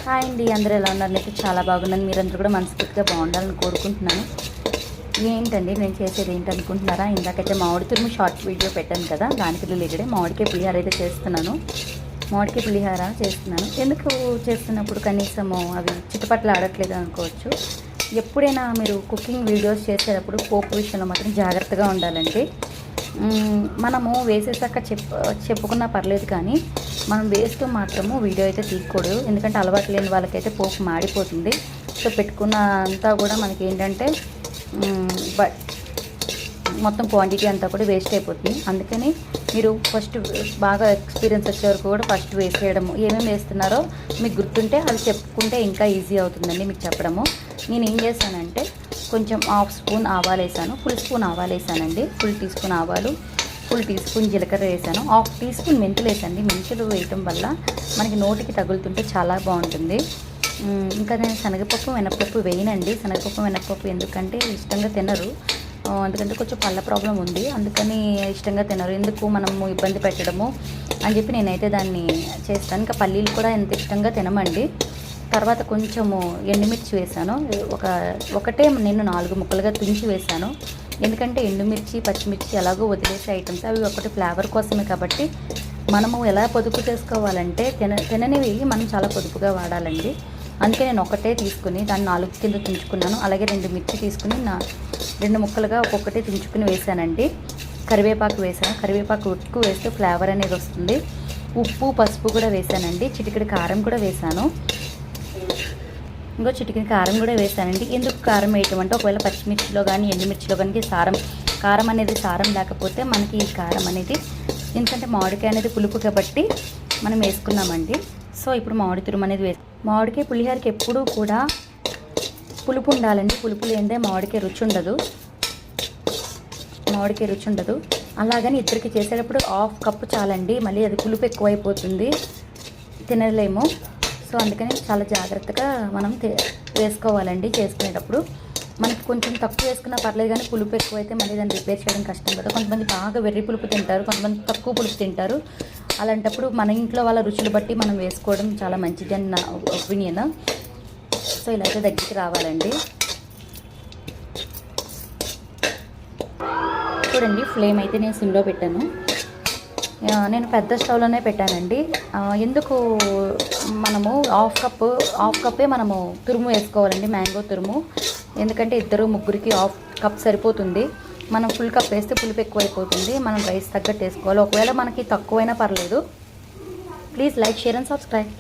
Hi అండి, అందరూ ఎలా ఉన్నారు? నేను చాలా బాగున్నాను. మీరందరూ కూడా మనస్ఫూర్తిగా బాగుండాలని కోరుకుంటున్నాను. ఏంటండి నేను చేసేది ఏంటనుకుంటున్నారా? ఇందాకైతే మామిడి తురుము షార్ట్ వీడియో పెట్టాను కదా, దానికి రిలేటెడ్ మామిడికాయ పులిహార అయితే చేస్తున్నాను. మామిడికాయ పులిహార చేస్తున్నాను. ఎందుకు చేస్తున్నప్పుడు కనీసము అవి చిటపట్లు ఆడట్లేదు అనుకోవచ్చు. ఎప్పుడైనా మీరు కుకింగ్ వీడియోస్ చేసేటప్పుడు పోపు విషయంలో మాత్రం జాగ్రత్తగా ఉండాలండి. మనము వేసేసాక చెప్పుకున్నా పర్లేదు, కానీ మనం వేస్తూ మాత్రము వీడియో అయితే తీయకూడదు. ఎందుకంటే అలవాటు లేని వాళ్ళకైతే పోపు మాడిపోతుంది. సో పెట్టుకున్న అంతా కూడా మనకి ఏంటంటే మొత్తం క్వాంటిటీ అంతా కూడా వేస్ట్ అయిపోతుంది. అందుకని మీరు ఫస్ట్ బాగా ఎక్స్పీరియన్స్ వచ్చే వరకు కూడా ఫస్ట్ వేసేయడము, ఏమేమి వేస్తున్నారో మీకు గుర్తుంటే అది చెప్పుకుంటే ఇంకా ఈజీ అవుతుందండి మీకు చెప్పడము. నేను ఏం చేశానంటే కొంచెం హాఫ్ స్పూన్ ఆవాలు వేసాను, ఫుల్ స్పూన్ ఆవాలు వేసానండి. ఫుల్ టీ స్పూన్ ఆవాలు, ఫుల్ టీ స్పూన్ జీలకర్ర వేసాను, హాఫ్ టీ స్పూన్ మెంతులు వేసాను. మెంతులు వేయటం వల్ల మనకి నోటికి తగులుతుంటే చాలా బాగుంటుంది. ఇంకా నేను శనగపప్పు మినపప్పు వేయనండి. శనగపప్పు మినపప్పు ఎందుకంటే ఇష్టంగా తినరు, ఎందుకంటే కొంచెం పళ్ళ ప్రాబ్లం ఉంది, అందుకని ఇష్టంగా తినరు. ఎందుకు మనము ఇబ్బంది పెట్టడము అని చెప్పి నేనైతే దాన్ని చేస్తాను. ఇంకా పల్లీలు కూడా ఎంత ఇష్టంగా తినమండి. తర్వాత కొంచెము ఎండుమిర్చి వేసాను. ఒకటే నేను 4 ముక్కలుగా తుంచి వేసాను. ఎందుకంటే ఎండుమిర్చి పచ్చిమిర్చి ఎలాగో వదిలేసే ఐటమ్స్, అవి ఒకటి ఫ్లేవర్ కోసమే. కాబట్టి మనము ఎలా పొదుపు చేసుకోవాలంటే తిననివి మనం చాలా పొదుపుగా వాడాలండి. అందుకే నేను ఒకటే తీసుకుని దాన్ని 4 కింద తుంచుకున్నాను. అలాగే 2 మిర్చి తీసుకుని 2 ముక్కలుగా ఒక్కొక్కటి తుంచుకుని వేసానండి. కరివేపాకు వేసాను. కరివేపాకు ఎక్కువ వేస్తే ఫ్లేవర్ అనేది వస్తుంది. ఉప్పు పసుపు కూడా వేసానండి. చిటికెడు కారం కూడా వేసాను. ఇంకో చిటికెడు కారం కూడా వేసానండి. ఎందుకు కారం వేయటం అంటే ఒకవేళ పచ్చిమిర్చిలో కానీ ఎండుమిర్చిలో కానీ కారం అనేది సారం లేకపోతే మనకి ఈ కారం అనేది, ఎందుకంటే మామిడికాయ అనేది పులుపు కాబట్టి మనం వేసుకున్నామండి. సో ఇప్పుడు మామిడి తురుము అనేది మామిడికాయ పులిహోరకి ఎప్పుడూ కూడా పులుపు ఉండాలండి. పులుపు లేనిదే మామిడికాయ రుచి ఉండదు. అలాగని ఇద్దరికి చేసేటప్పుడు హాఫ్ కప్పు చాలండి, మళ్ళీ అది పులుపు ఎక్కువైపోతుంది, తినలేము. సో అందుకని చాలా జాగ్రత్తగా మనం వేసుకోవాలండి. చేసుకునేటప్పుడు మనకి కొంచెం తక్కువ వేసుకున్నా పర్లేదు, కానీ పులుపు ఎక్కువైతే మళ్ళీ దాన్ని రిపేర్ చేయడం కష్టం కదా. కొంతమంది బాగా వెర్రి పులుపు తింటారు, కొంతమంది తక్కువ పులుపు తింటారు. అలాంటప్పుడు మన ఇంట్లో వాళ్ళ రుచులు బట్టి మనం వేసుకోవడం చాలా మంచిది అని నా ఒపీనియన్. సో ఇలా అయితే దగ్గరికి రావాలండి. చూడండి, ఫ్లేమ్ అయితే నేను సిమ్లో పెట్టాను. నేను పెద్ద స్టవ్లోనే పెట్టానండి. ఎందుకు మనము హాఫ్ కప్పే మనము తురుము వేసుకోవాలండి, మ్యాంగో తురుము. ఎందుకంటే 2-3కి హాఫ్ కప్ సరిపోతుంది. మనం ఫుల్ కప్ వేస్తే పులుపు ఎక్కువైపోతుంది. మనం రైస్ తగ్గట్టు వేసుకోవాలి. ఒకవేళ మనకి తక్కువైనా పర్లేదు. Please like, share and subscribe.